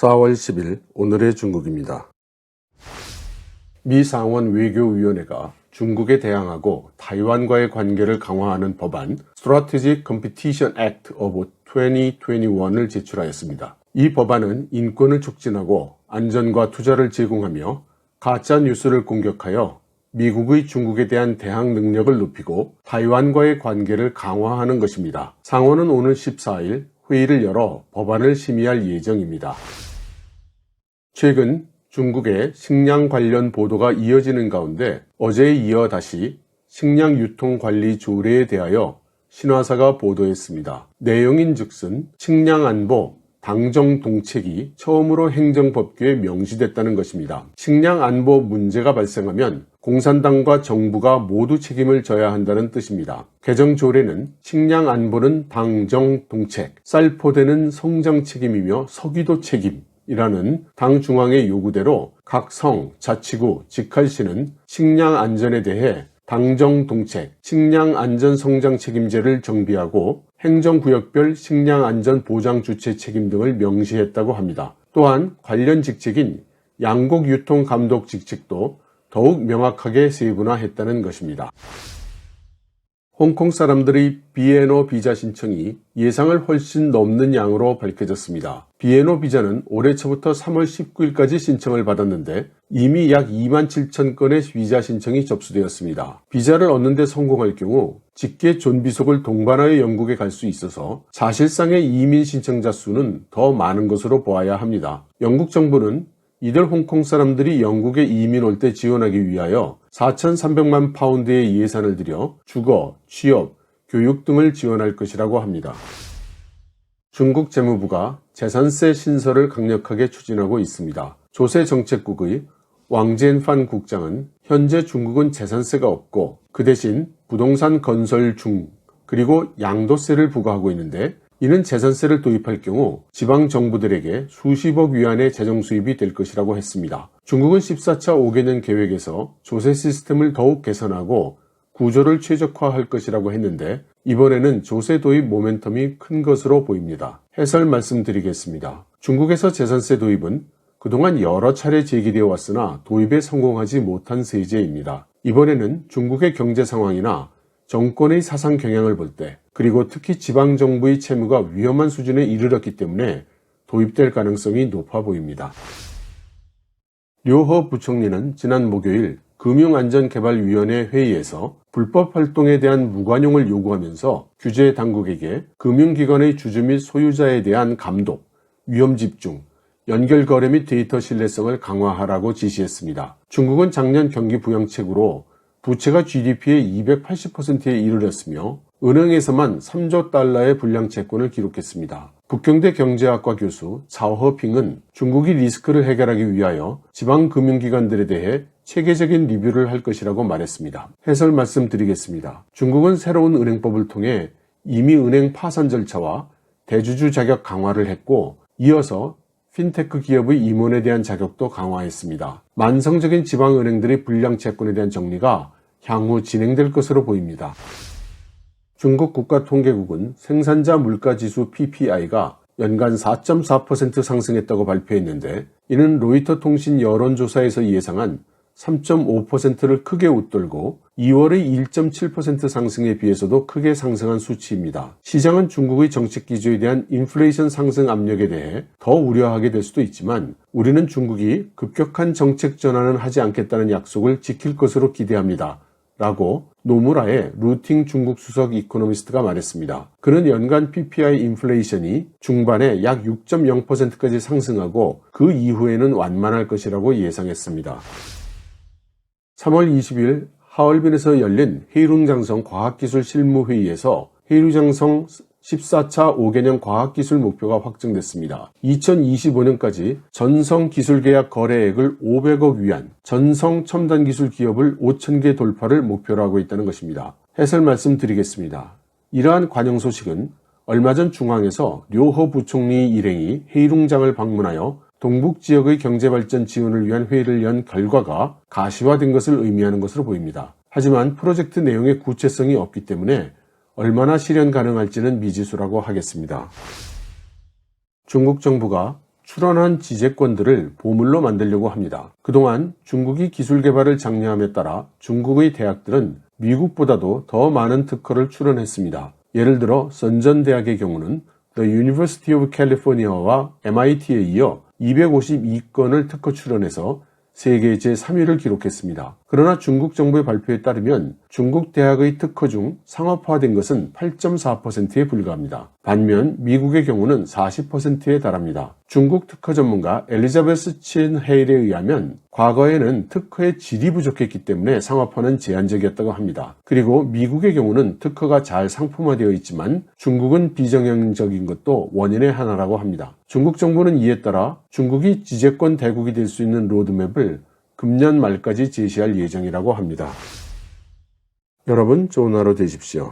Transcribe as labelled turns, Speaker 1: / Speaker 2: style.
Speaker 1: 4월 10일 오늘의 중국입니다. 미 상원 외교위원회가 중국에 대항하고 타이완과의 관계를 강화하는 법안 Strategic Competition Act of 2021을 제출하였습니다. 이 법안은 인권을 촉진하고 안전과 투자를 제공하며 가짜 뉴스를 공격하여 미국의 중국에 대한 대항 능력을 높이고 타이완과의 관계를 강화하는 것입니다. 상원은 오늘 14일 회의를 열어 법안을 심의할 예정입니다. 최근 중국의 식량 관련 보도가 이어지는 가운데 어제에 이어 다시 식량 유통 관리 조례에 대하여 신화사가 보도했습니다. 내용인즉슨 식량 안보 당정 동책이 처음으로 행정법규에 명시됐다는 것입니다. 식량 안보 문제가 발생하면 공산당과 정부가 모두 책임을 져야 한다는 뜻입니다. 개정 조례는 식량 안보는 당정 동책, 쌀포대는 성장 책임이며 서기도 책임 이라는 당 중앙의 요구대로 각 성, 자치구, 직할시는 식량 안전에 대해 당정 동책, 식량 안전 성장 책임제를 정비하고 행정구역별 식량 안전 보장 주체 책임 등을 명시했다고 합니다. 또한 관련 직책인 양곡 유통 감독 직책도 더욱 명확하게 세분화했다는 것입니다. 홍콩 사람들의 비엔오 비자 신청이 예상을 훨씬 넘는 양으로 밝혀졌습니다. 비엔오 비자는 올해 초부터 3월 19일까지 신청을 받았는데 이미 약 2만 7천 건의 비자 신청이 접수되었습니다. 비자를 얻는 데 성공할 경우 직계 존비속을 동반하여 영국에 갈 수 있어서 사실상의 이민 신청자 수는 더 많은 것으로 보아야 합니다. 영국 정부는 이들 홍콩 사람들이 영국에 이민 올 때 지원하기 위하여 4,300만 파운드의 예산을 들여 주거, 취업, 교육 등을 지원할 것이라고 합니다. 중국 재무부가 재산세 신설을 강력하게 추진하고 있습니다. 조세정책국의 왕젠판 국장은 현재 중국은 재산세가 없고 그 대신 부동산 건설 중 그리고 양도세를 부과하고 있는데 이는 재산세를 도입할 경우 지방정부들에게 수십억 위안의 재정 수입이 될 것이라고 했습니다. 중국은 14차 5개년 계획에서 조세 시스템을 더욱 개선하고 구조를 최적화할 것이라고 했는데 이번에는 조세 도입 모멘텀이 큰 것으로 보입니다. 해설 말씀드리겠습니다. 중국에서 재산세 도입은 그동안 여러 차례 제기되어 왔으나 도입에 성공하지 못한 세제입니다. 이번에는 중국의 경제 상황이나 정권의 사상 경향을 볼 때 그리고 특히 지방정부의 채무가 위험한 수준에 이르렀기 때문에 도입될 가능성이 높아 보입니다. 류허 부총리는 지난 목요일 금융안전개발위원회 회의에서 불법 활동에 대한 무관용을 요구하면서 규제 당국에게 금융기관의 주주 및 소유자에 대한 감독, 위험 집중, 연결 거래 및 데이터 신뢰성을 강화하라고 지시했습니다. 중국은 작년 경기 부양책으로 부채가 GDP의 280%에 이르렀으며 은행에서만 3조 달러의 불량 채권을 기록했습니다. 북경대 경제학과 교수 자오허핑은 중국이 리스크를 해결하기 위하여 지방금융기관들에 대해 체계적인 리뷰를 할 것이라고 말했습니다. 해설 말씀드리겠습니다. 중국은 새로운 은행법을 통해 이미 은행 파산 절차와 대주주 자격 강화를 했고 이어서 핀테크 기업의 임원에 대한 자격도 강화했습니다. 만성적인 지방은행들의 불량 채권에 대한 정리가 향후 진행될 것으로 보입니다. 중국 국가통계국은 생산자 물가지수 PPI가 연간 4.4% 상승했다고 발표했는데 이는 로이터 통신 여론조사에서 예상한 3.5%를 크게 웃돌고 2월의 1.7% 상승에 비해서도 크게 상승한 수치입니다. 시장은 중국의 정책 기조에 대한 인플레이션 상승 압력에 대해 더 우려하게 될 수도 있지만 우리는 중국이 급격한 정책 전환은 하지 않겠다는 약속을 지킬 것으로 기대합니다. 라고 노무라의 루팅 중국 수석 이코노미스트가 말했습니다. 그는 연간 PPI 인플레이션이 중반에 약 6.0%까지 상승하고 그 이후에는 완만할 것이라고 예상했습니다. 3월 20일 하얼빈에서 열린 헤이룽장성 과학기술 실무회의에서 헤이룽장성 14차 5개년 과학기술 목표가 확정됐습니다. 2025년까지 전성 기술계약 거래액을 500억 위안, 전성 첨단기술 기업을 5,000개 돌파를 목표로 하고 있다는 것입니다. 해설 말씀드리겠습니다. 이러한 관영 소식은 얼마 전 중앙에서 류허 부총리 일행이 헤이룽장을 방문하여 동북 지역의 경제발전 지원을 위한 회의를 연 결과가 가시화된 것을 의미하는 것으로 보입니다. 하지만 프로젝트 내용의 구체성이 없기 때문에 얼마나 실현 가능할지는 미지수라고 하겠습니다. 중국 정부가 출원한 지재권들을 보물로 만들려고 합니다. 그동안 중국이 기술 개발을 장려함에 따라 중국의 대학들은 미국보다도 더 많은 특허를 출원했습니다. 예를 들어 선전대학의 경우는 The University of California와 MIT에 이어 252건을 특허 출원해서 세계 제3위를 기록했습니다. 그러나 중국 정부의 발표에 따르면 중국 대학의 특허 중 상업화된 것은 8.4%에 불과합니다. 반면 미국의 경우는 40%에 달합니다. 중국 특허 전문가 엘리자베스 친 헤일에 의하면 과거에는 특허의 질이 부족했기 때문에 상업화는 제한적이었다고 합니다. 그리고 미국의 경우는 특허가 잘 상품화되어 있지만 중국은 비정형적인 것도 원인의 하나라고 합니다. 중국 정부는 이에 따라 중국이 지재권 대국이 될 수 있는 로드맵을 금년 말까지 제시할 예정이라고 합니다. 여러분, 좋은 하루 되십시오.